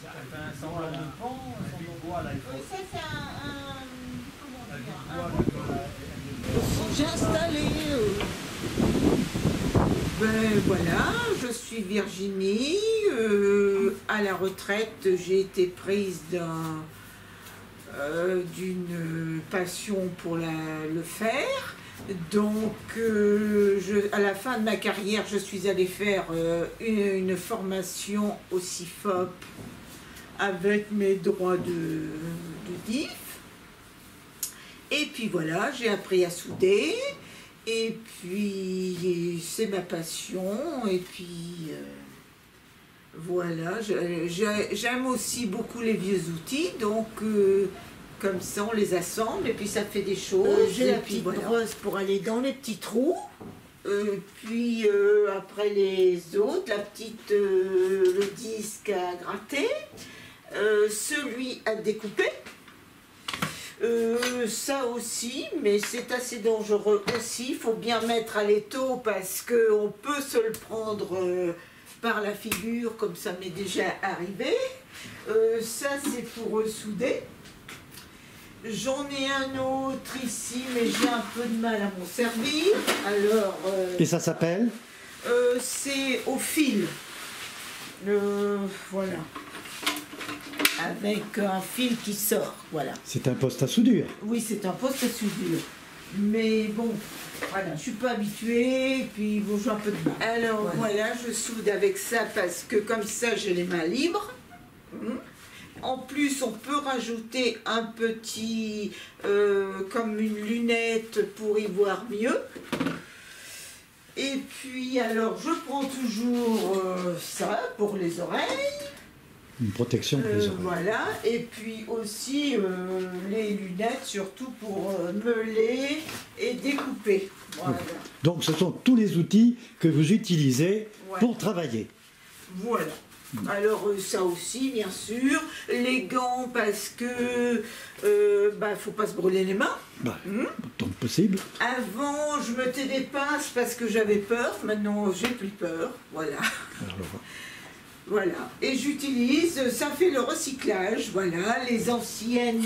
Ça fait un semblant de pont, un semblant de bois là. Ça c'est J'ai installé. Ben voilà, je suis Virginie. À la retraite, j'ai été prise d'une passion pour le faire. Donc, à la fin de ma carrière, je suis allée faire une formation au CIFOP avec mes droits de DIF. Et puis voilà, j'ai appris à souder. Et puis, c'est ma passion. Et puis, voilà, j'aime aussi beaucoup les vieux outils. Donc, comme ça, on les assemble et puis ça fait des choses. J'ai la petite brosse pour aller dans les petits trous. Puis après les autres, le disque à gratter, celui à découper. Ça aussi, mais c'est assez dangereux aussi. Il faut bien mettre à l'étau parce qu'on peut se le prendre par la figure, comme ça m'est déjà arrivé. Ça, c'est pour souder. J'en ai un autre ici, mais j'ai un peu de mal à m'en servir. Alors, et ça s'appelle? C'est au fil. Voilà. Avec un fil qui sort, voilà. C'est un poste à soudure. Oui, c'est un poste à soudure. Mais bon, voilà, je suis pas habituée, puis bon, j'ai un peu de mal. Alors voilà, je soude avec ça parce que comme ça, j'ai les mains libres. En plus, on peut rajouter un petit, comme une lunette pour y voir mieux. Et puis, alors, je prends toujours ça pour les oreilles. Une protection pour les oreilles. Voilà, et puis aussi les lunettes, surtout pour meuler et découper. Voilà. Donc, ce sont tous les outils que vous utilisez pour travailler. Voilà. Alors ça aussi, bien sûr, les gants parce que faut pas se brûler les mains. Tant que possible. Avant, je mettais des pinces parce que j'avais peur. Maintenant, j'ai plus peur. Voilà. Voilà. Et j'utilise, ça fait le recyclage. Voilà, les anciennes.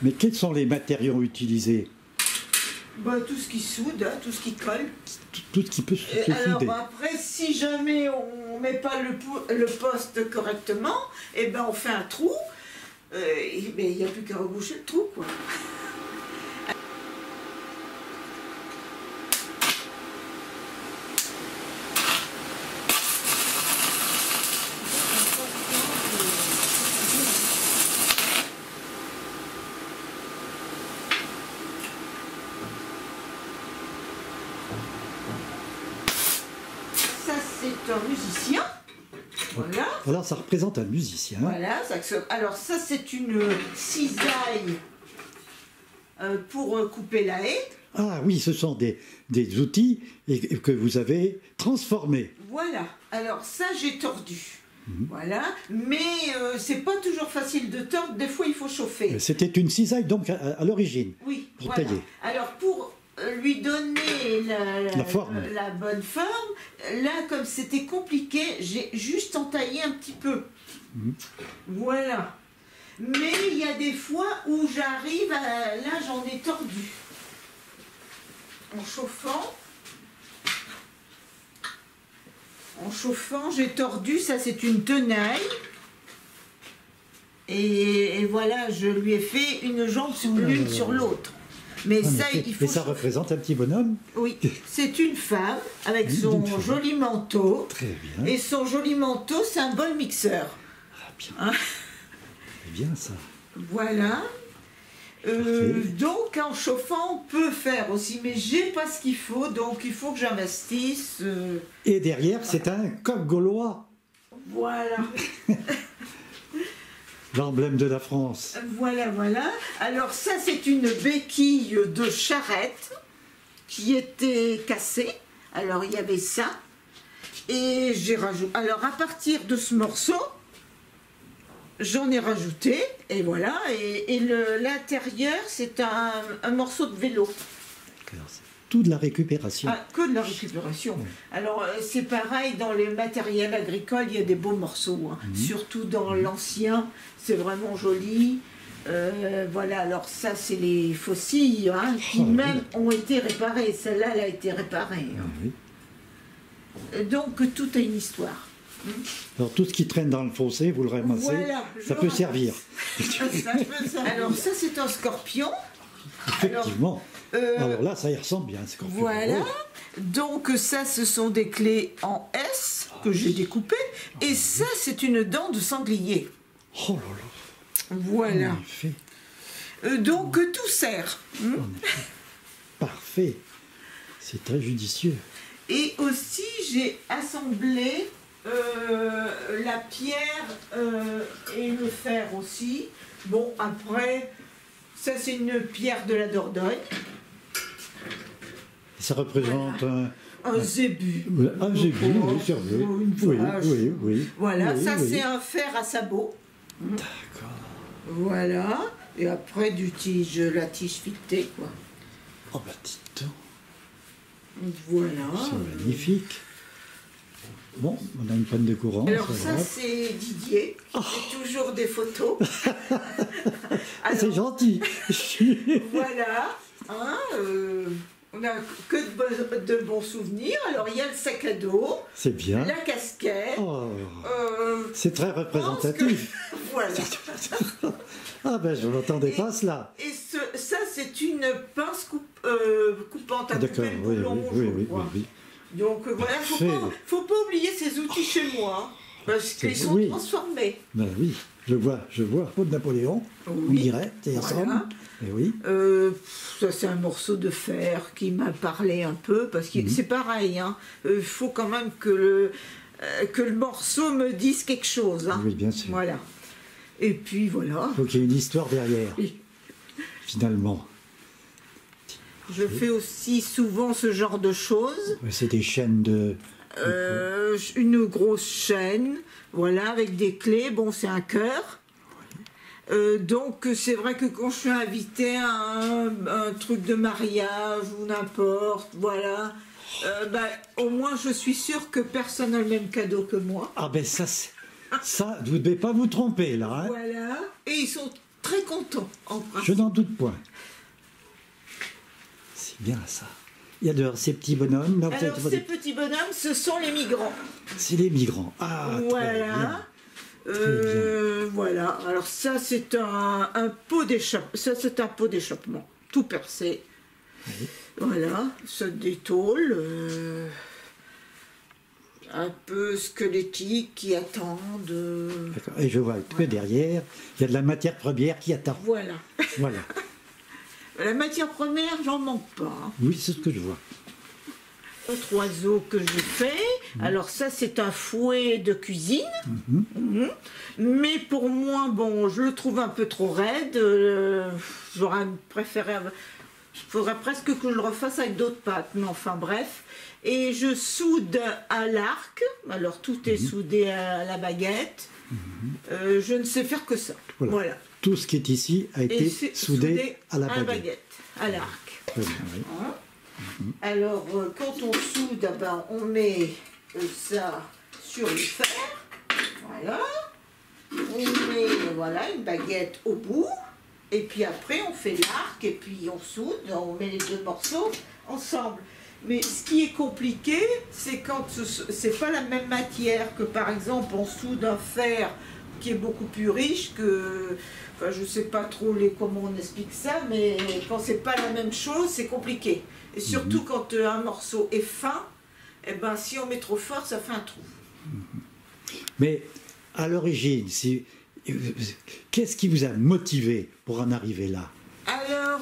Mais quels sont les matériaux utilisés? Tout ce qui soude, hein, tout ce qui colle. Tout ce qui peut se souder. Alors après, si jamais on ne met pas le poste correctement, eh ben on fait un trou, il n'y a plus qu'à reboucher le trou, quoi. C'est un musicien. Voilà. Alors ça représente un musicien. Voilà. Alors ça c'est une cisaille pour couper la haie. Ah oui, ce sont des outils que vous avez transformés. Voilà. Alors ça j'ai tordu. Voilà. Mais c'est pas toujours facile de tordre. Des fois il faut chauffer. C'était une cisaille donc à l'origine. Oui. Pour voilà. tailler. Alors pour lui donner la bonne forme, là comme c'était compliqué, j'ai juste entaillé un petit peu. Voilà. Mais il y a des fois où j'arrive à... Là j'en ai tordu. En chauffant, j'ai tordu, ça c'est une tenaille. Et voilà, je lui ai fait une jambe l'une sur l'autre. Mais il faut. Et ça représente un petit bonhomme? Oui, c'est une femme avec son joli manteau. Très bien. Et son joli manteau, c'est un bol mixeur. Ah, bien. Hein? C'est bien ça. Voilà. Donc en chauffant, on peut faire aussi, mais j'ai pas ce qu'il faut, donc il faut que j'investisse. Et derrière, c'est un coq gaulois. Voilà. L'emblème de la France. Voilà, voilà. Alors ça, c'est une béquille de charrette qui était cassée. Alors il y avait ça. Et j'ai rajouté... Alors à partir de ce morceau, j'en ai rajouté. Et voilà. Et l'intérieur, c'est un morceau de vélo. tout de la récupération. Ah, que de la récupération. Alors, c'est pareil, dans les matériels agricoles, il y a des beaux morceaux. Hein. Surtout dans l'ancien, c'est vraiment joli. Voilà, alors ça, c'est les faucilles hein, qui même ont été réparées. Celle-là, elle a été réparée. Hein. Donc, tout a une histoire. Alors, tout ce qui traîne dans le fossé, vous le ramassez, voilà, ça peut servir. Alors, ça, c'est un scorpion. Effectivement. Alors là, ça y ressemble bien, ce scorpion. Voilà. Donc ça, ce sont des clés en S que j'ai découpées. Et ça, c'est une dent de sanglier. Oh là là. Voilà. En effet. Donc tout sert. En effet. Parfait. C'est très judicieux. Et aussi, j'ai assemblé la pierre et le fer aussi. Bon, après, ça, c'est une pierre de la Dordogne. Ça représente un zébu. Un zébu, oui, c'est vrai. Oui. Voilà, oui, ça oui. c'est un fer à sabot. D'accord. Voilà. Et après la tige filetée, quoi. Oh bah dites donc, Voilà. c'est magnifique. Bon, on a une panne de courant. Alors c'est ça vrai. c'est Didier. C'est toujours des photos. Ah, c'est gentil. Voilà. Hein, on n'a que de bons souvenirs. Alors il y a le sac à dos, C'est bien. la casquette. Oh, euh, c'est très représentatif. voilà. Ah ben je n'entendais pas cela. Et ça c'est une pince coupante à D'accord, couper le oui, boulon, je crois. oui. Donc voilà, faut pas oublier ces outils chez moi, hein, parce qu'ils sont Oui. transformés. Ben oui, je vois. Peau de Napoléon, on dirait, ça y ressemble. Voilà. Mais oui. Ça c'est un morceau de fer qui m'a parlé un peu, parce que c'est pareil, hein, faut quand même que le morceau me dise quelque chose. Hein. Oui, bien sûr. Voilà. Et puis voilà. Il faut qu'il y ait une histoire derrière, finalement. Je fais aussi souvent ce genre de choses. C'est des chaînes de... Une grosse chaîne, voilà, avec des clés. Bon, c'est un cœur. Donc, c'est vrai que quand je suis invitée à un truc de mariage ou n'importe, voilà, au moins je suis sûre que personne n'a le même cadeau que moi. Ah ben ça, vous ne devez pas vous tromper là. Hein. Voilà. Et ils sont très contents, en principe. Je n'en doute point. C'est bien ça. Il y a de ces petits bonhommes. Non, Alors, ces petits bonhommes, ce sont les migrants. c'est les migrants. Ah, Voilà. Voilà. Alors ça, c'est un pot d'échappement. Ça, c'est un pot d'échappement. Tout percé. Oui. Voilà. Ça des tôles. Un peu squelettiques qui attendent. D'accord. Et je vois que derrière, il y a de la matière première qui attend. Voilà. Voilà. La matière première, j'en manque pas. Hein. Oui, c'est ce que je vois. Autre oiseau que j'ai fait. Alors ça, c'est un fouet de cuisine. Mais pour moi, bon, je le trouve un peu trop raide. J'aurais préféré... Il faudrait presque que je le refasse avec d'autres pâtes. Mais enfin, bref. Et je soude à l'arc. Alors, tout est soudé à la baguette. Je ne sais faire que ça. Voilà. Tout ce qui est ici a été c'est soudé à la baguette. à l'arc. Très bien, oui. Hein. Alors, quand on soude, on met ça sur le fer. Voilà. On met une baguette au bout. Et puis après, on fait l'arc et puis on soude. On met les deux morceaux ensemble. Mais ce qui est compliqué, c'est quand c'est pas la même matière que, par exemple, on soude un fer qui est beaucoup plus riche que... Enfin, je sais pas trop comment on explique ça, mais quand c'est pas la même chose, c'est compliqué. Et surtout quand un morceau est fin, si on met trop fort, ça fait un trou. Mais à l'origine, qu'est-ce qui vous a motivé pour en arriver là? Alors,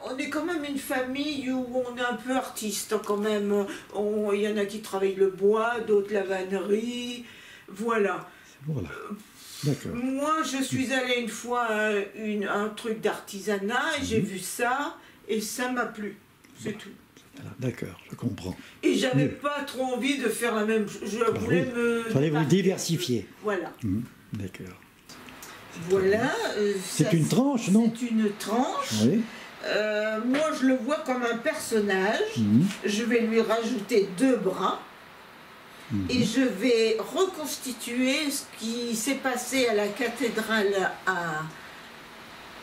on est quand même une famille où on est un peu artiste, hein, quand même. Il y en a qui travaillent le bois, d'autres la vannerie, voilà. Voilà. D'accord. Moi, je suis allée une fois à un truc d'artisanat et j'ai vu ça et ça m'a plu, c'est tout. Voilà, d'accord, je comprends. Et j'avais pas trop envie de faire la même chose. Je voulais me... Fallait vous diversifier. Voilà. D'accord. Voilà. C'est une tranche, non? C'est une tranche. Oui. Moi, je le vois comme un personnage. Je vais lui rajouter 2 bras. Et je vais reconstituer ce qui s'est passé à la cathédrale à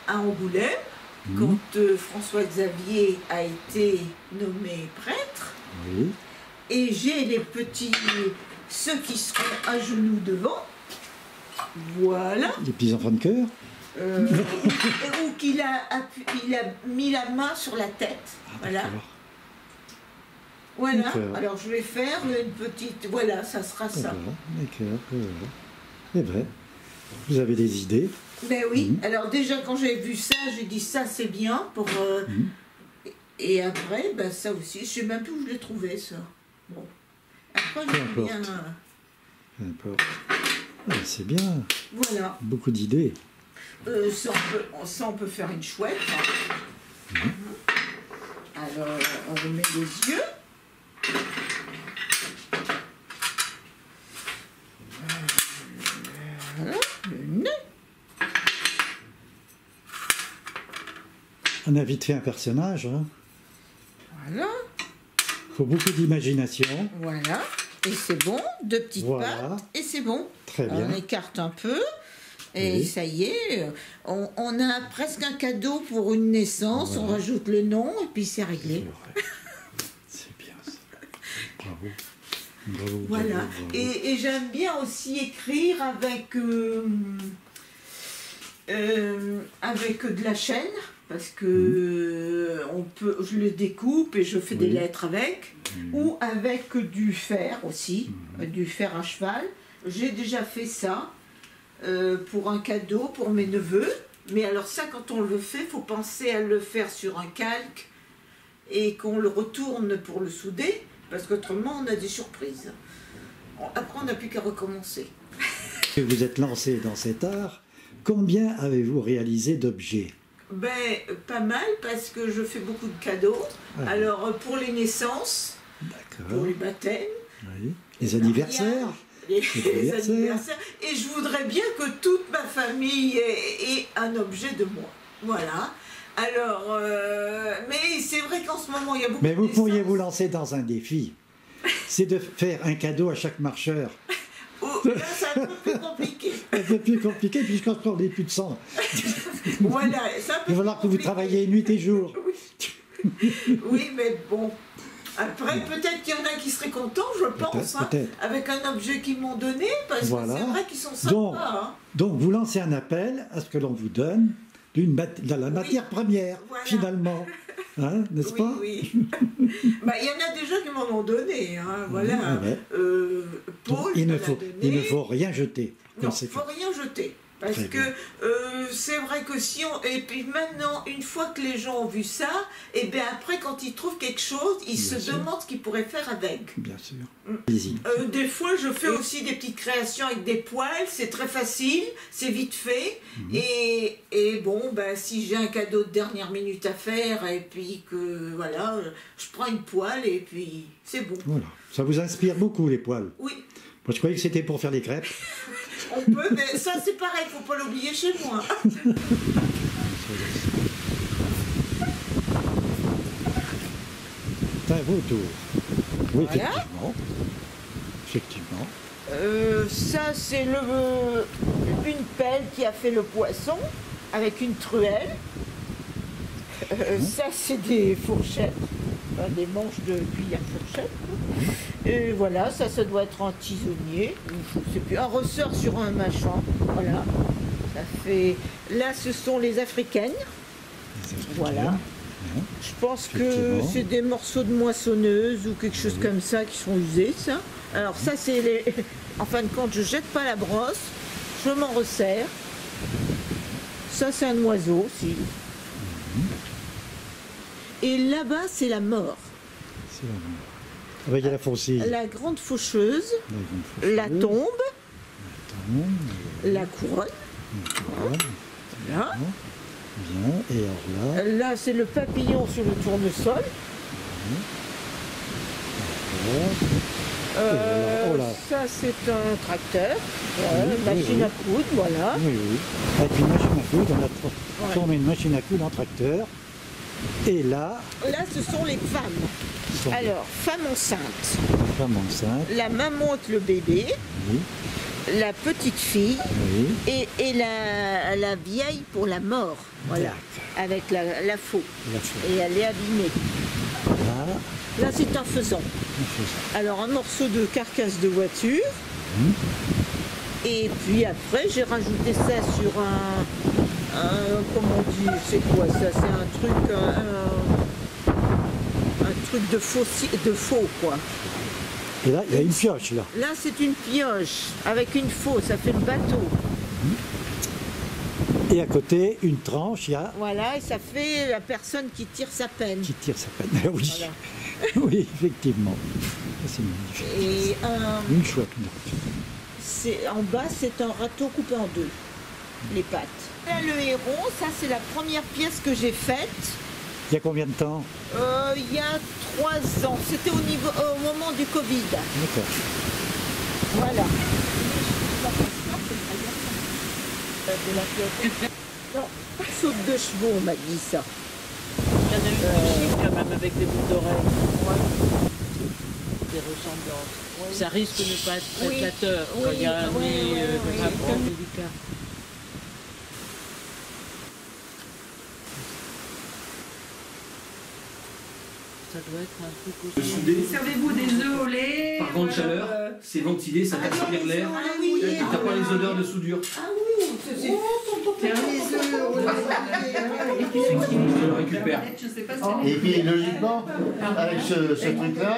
Angoulême, quand François Xavier a été nommé prêtre. Oui. Et j'ai les petits, ceux qui seront à genoux devant. Voilà. Les petits enfants de cœur. Ou il a mis la main sur la tête. Voilà. Voilà. Alors je vais faire une petite. Voilà, ça sera ça. D'accord. C'est vrai. Vous avez des idées? Ben oui. Alors déjà quand j'ai vu ça, j'ai dit ça c'est bien pour. Et après, ben, ça aussi, je sais même plus où je l'ai trouvé ça. Bon. Après j'aime bien. Peu importe. Ah, c'est bien. Voilà. Beaucoup d'idées. Ça on peut faire une chouette. Alors on remet les yeux. Voilà, le nez. On a vite fait un personnage. Hein. Voilà. Il faut beaucoup d'imagination. Voilà. Et c'est bon. 2 petites pattes. Et c'est bon. Très bien. On écarte un peu. Et ça y est. On a presque un cadeau pour une naissance. Voilà. On rajoute le nom et puis c'est réglé. C'est bien ça. Bravo. Bravo. Voilà. Bravo. Et j'aime bien aussi écrire avec de la chaîne. Parce que je le découpe et je fais des lettres avec, ou avec du fer aussi, du fer à cheval. J'ai déjà fait ça pour un cadeau pour mes neveux. Mais alors ça, quand on le fait, il faut penser à le faire sur un calque et qu'on le retourne pour le souder, parce qu'autrement on a des surprises. Après on n'a plus qu'à recommencer. Vous êtes lancé dans cet art. Combien avez-vous réalisé d'objets? Ben, pas mal, parce que je fais beaucoup de cadeaux. Alors, pour les naissances, pour les baptêmes, les anniversaires, les anniversaires. Et je voudrais bien que toute ma famille ait un objet de moi. Voilà. Alors, mais c'est vrai qu'en ce moment, il y a beaucoup de Mais vous naissances. pourriez vous lancer dans un défi. C'est de faire un cadeau à chaque marcheur. Là, c'est un peu plus compliqué. Un peu plus compliqué, puisqu'on se prend des plus de sang. Voilà, c'est un peu Il va falloir que vous travaillez nuit et jour. Oui, mais bon. Après, peut-être qu'il y en a qui seraient contents, je pense, avec un objet qu'ils m'ont donné, parce que c'est vrai qu'ils sont sympas. Donc, vous lancez un appel à ce que l'on vous donne de la matière première, finalement. Hein, n'est-ce pas? Oui. Bah, il y en a déjà qui m'en ont donné. Hein, voilà. Paul, il ne faut rien jeter. Non, il ne faut rien jeter. Parce que c'est vrai que si on... Et puis maintenant, une fois que les gens ont vu ça, et bien après, quand ils trouvent quelque chose, ils se demandent ce qu'ils pourraient faire avec. Bien sûr. Des fois, je fais aussi des petites créations avec des poils. C'est très facile, c'est vite fait. Et bon, ben, si j'ai un cadeau de dernière minute à faire, et puis que, voilà, je prends une poêle, et puis c'est bon. Voilà. Ça vous inspire beaucoup, les poils? Oui. Moi, je croyais que c'était pour faire des crêpes. On peut, mais ça c'est pareil, faut pas l'oublier chez moi. C'est un beau tour. Oui, voilà. Effectivement. Ça c'est une pelle qui a fait le poisson avec une truelle. Ça c'est des fourchettes, enfin, des manches de cuillère fourchette. Et voilà, ça doit être un tisonnier, c'est plus un ressort sur un machin. Voilà, ça fait. Là, ce sont les africaines. Voilà. Je pense que c'est des morceaux de moissonneuse ou quelque chose comme ça qui sont usés, ça. Alors ça, c'est les. En fin de compte, je jette pas la brosse, je m'en resserre. Ça, c'est un oiseau aussi. Et là-bas, c'est la mort. C'est la mort. Avec la faucille. La grande faucheuse, la tombe, la couronne. Là. Bien. Et alors là. Là, c'est le papillon sur le tournesol. Ça, c'est un tracteur. Machine à coudre, voilà. Oui, oui. Avec une machine à coudre, on a tourné une machine à coudre en tracteur. Et là, Là, ce sont les femmes. ce sont Alors, femme enceinte. des femmes enceintes. La main monte le bébé, Oui, la petite fille oui. et la vieille pour la mort. Voilà, avec la faux. La femme. Et elle est abîmée. Là, Là, c'est un faisan. on fait ça. Alors, un morceau de carcasse de voiture. Et puis après, j'ai rajouté ça sur comment on dit, c'est quoi ça? C'est un truc de faux, quoi. Et là, il y a une pioche, là. Là, c'est une pioche avec une faux, ça fait le bateau. Et à côté, une tranche, il y a Voilà, et ça fait la personne qui tire sa peine. qui tire sa peine. Oui, Voilà. oui, effectivement. C'est magnifique. Et Une chouette note. en bas, c'est un râteau coupé en deux, les pattes. Là, le héron, ça, c'est la première pièce que j'ai faite. Il y a combien de temps? Il y a 3 ans. C'était au moment du Covid. D'accord. Voilà. Non, saute de chevaux, on m'a dit ça. Il y en a une chic quand même avec des boucles d'oreilles. Des ressemblances. Ça risque de ne pas être très Oui. flatteur quand il y a un Oui, nez oui, oui. vraiment délicat. Ça doit être un truc Le aussi. soudé, Servez-vous des œufs au lait. par grande chaleur, c'est ventilé, ça aspire l'air. Ah oui, Et t'as pas les odeurs de soudure. ah oui, c'est les œufs. Je le récupère. Je sais pas si Et puis logiquement, avec ce truc-là,